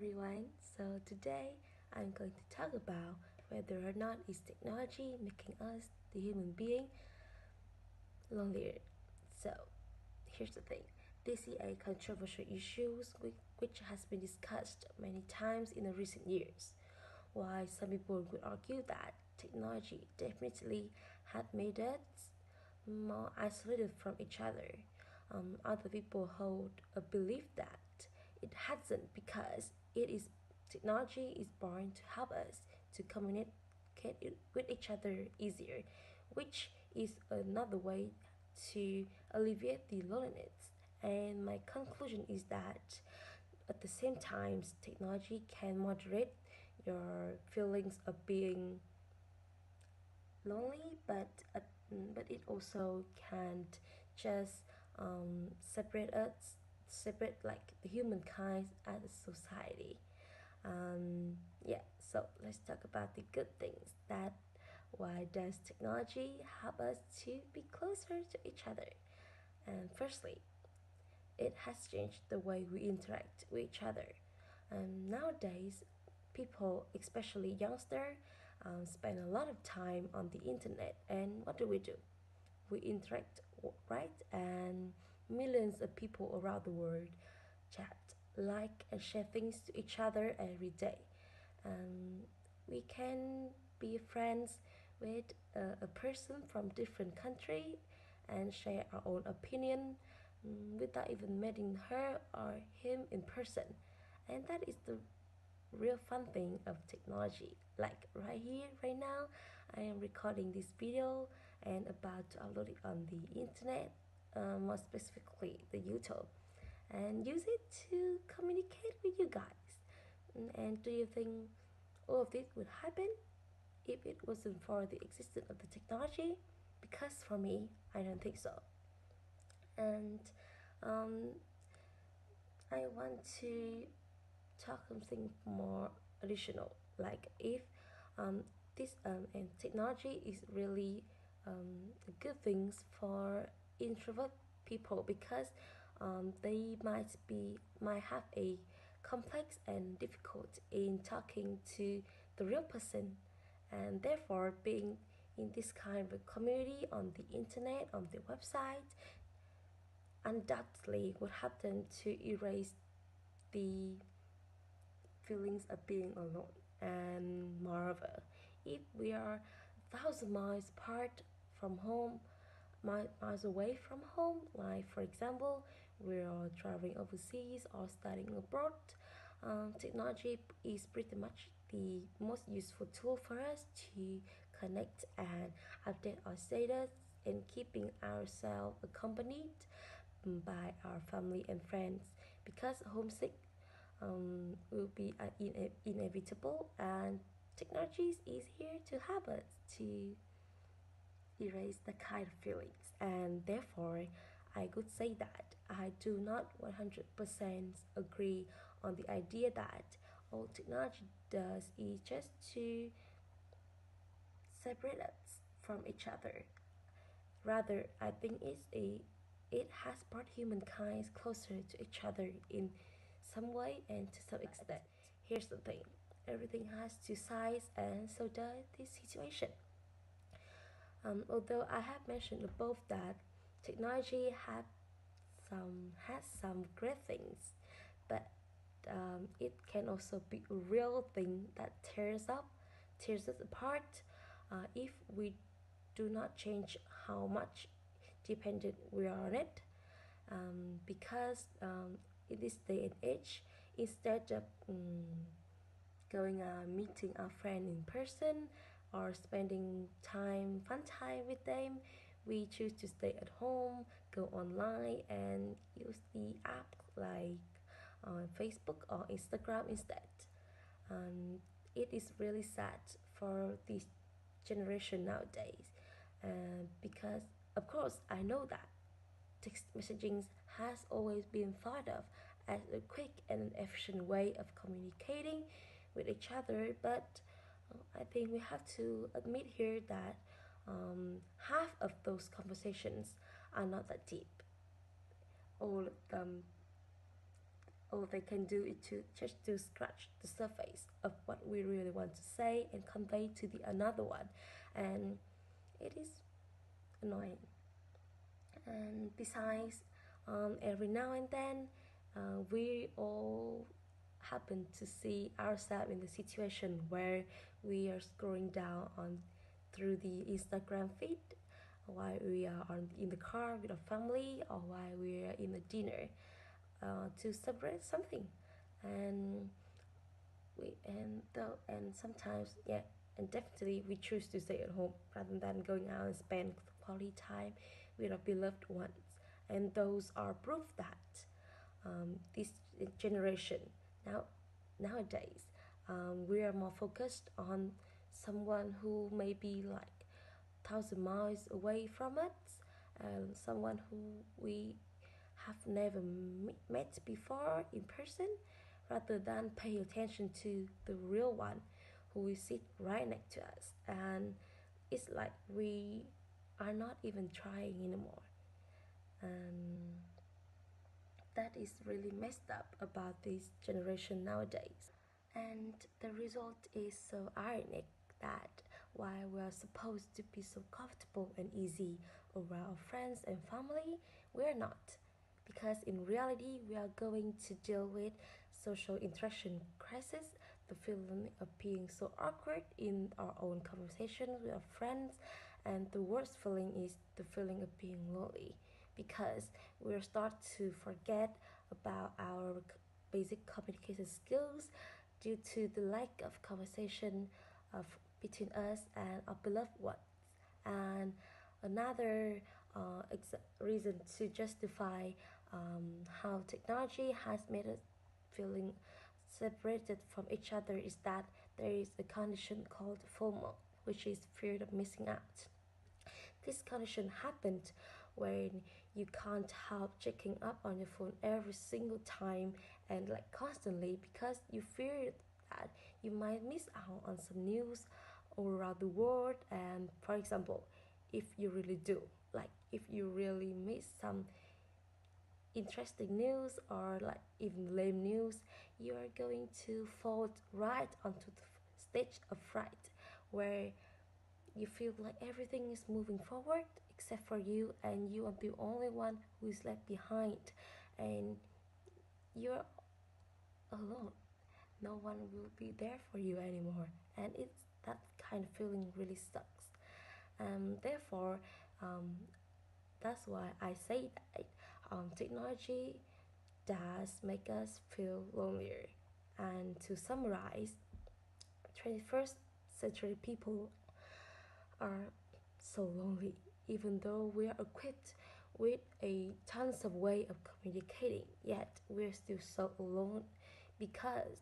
everyone. So today I'm going to talk about whether or not is technology making us, the human being, lonelier. So here's the thing. This is a controversial issue which has been discussed many times in the recent years. While some people would argue that technology definitely had made us more isolated from each other, other people hold a belief that it hasn't because it is technology is born to help us to communicate with each other easier, which is another way to alleviate the loneliness. And my conclusion is that at the same time, technology can moderate your feelings of being lonely, but it also can't just separate us, separate like the humankind as a society. Yeah, so let's talk about the good things. That why does technology help us to be closer to each other? And firstly, it has changed the way we interact with each other. Nowadays, people, especially youngsters, spend a lot of time on the internet. And what do? We interact, right? And millions of people around the world chat, like, and share things to each other every day. And we can be friends with a person from different country and share our own opinion without even meeting her or him in person. And that is the real fun thing of technology. Like right here, right now, I am recording this video and about to upload it on the internet, more specifically the YouTube, and use it to communicate with you guys. And do you think all of this would happen if it wasn't for the existence of the technology? Because for me, I don't think so. And um, I want to talk something more additional, like if this and technology is really good things for introvert people because they might have a complex and difficult in talking to the real person, and therefore being in this kind of a community on the internet, on the website, undoubtedly would help them to erase the feelings of being alone. And moreover, if we are 1,000 miles apart from home, miles away from home, like for example, we are traveling overseas or studying abroad, technology is pretty much the most useful tool for us to connect and update our status and keeping ourselves accompanied by our family and friends because homesick will be inevitable, and technologies is here to help us to erase the kind of feelings. And therefore, I could say that I do not 100% agree on the idea that all technology does is just to separate us from each other. Rather, I think it has brought humankind closer to each other in some way and to some extent. Here's the thing, everything has two sides, and so does this situation. Although I have mentioned above that technology has some great things, but it can also be a real thing that tears us apart if we do not change how much dependent we are on it. Because in this day and age, instead of going meeting our friend in person or spending fun time with them, we choose to stay at home, go online, and use the app like Facebook or Instagram instead. Um, it is really sad for this generation nowadays, because of course I know that text messaging has always been thought of as a quick and efficient way of communicating with each other, but I think we have to admit here that half of those conversations are not that deep. All of them, all they can do is to just to scratch the surface of what we really want to say and convey to the another one, and it is annoying. And besides, every now and then, we all happen to see ourselves in the situation where we are scrolling down on through the Instagram feed while we are in the car with our family or while we are in a dinner to celebrate something, and and sometimes, yeah, and definitely we choose to stay at home rather than going out and spend quality time with our beloved ones. And those are proof that this generation now nowadays, we are more focused on someone who may be like 1,000 miles away from us, someone who we have never met before in person, rather than pay attention to the real one who will sit right next to us. And it's like we are not even trying anymore. And that is really messed up about this generation nowadays. And the result is so ironic that while we are supposed to be so comfortable and easy around our friends and family, we are not. Because in reality, we are going to deal with social interaction crisis, the feeling of being so awkward in our own conversation with our friends, and the worst feeling is the feeling of being lonely. Because we start to forget about our basic communication skills due to the lack of conversation of between us and our beloved ones. And another reason to justify how technology has made us feeling separated from each other is that there is a condition called FOMO, which is fear of missing out. This condition happened when you can't help checking up on your phone every single time and like constantly because you fear that you might miss out on some news all around the world. And for example, if you really do, like if you really miss some interesting news or like even lame news, you are going to fall right onto the stage of fright where you feel like everything is moving forward except for you, and you are the only one who is left behind, and you're alone. No one will be there for you anymore, and it's that kind of feeling really sucks. Therefore, um, that's why I say that technology does make us feel lonelier. And to summarize, 21st century people are so lonely, even though we are equipped with a tons of way of communicating, yet we're still so alone because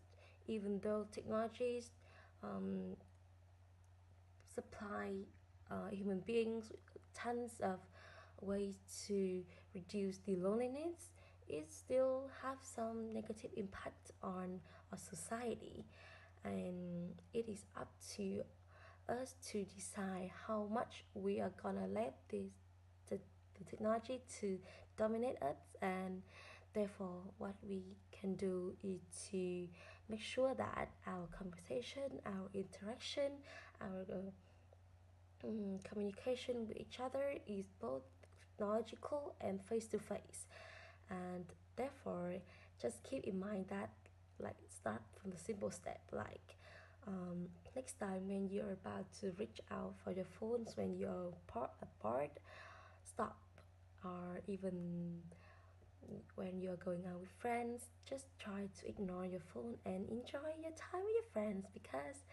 even though technologies um, supply human beings with tons of ways to reduce the loneliness, it still have some negative impact on our society, and it is up to us to decide how much we are gonna let the, the technology to dominate us. And therefore what we can do is to make sure that our conversation, our interaction, our communication with each other is both technological and face to face. And therefore just keep in mind that, like, start from the simple step, like next time when you're about to reach out for your phones when you're bored, stop. Or even when you're going out with friends, just try to ignore your phone and enjoy your time with your friends, because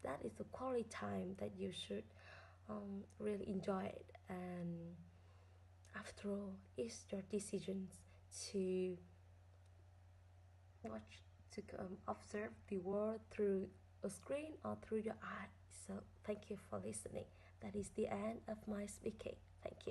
that is the quality time that you should really enjoy it. And after all, it's your decisions to watch, to observe the world through a screen or through your eyes. So thank you for listening. That is the end of my speaking. Thank you.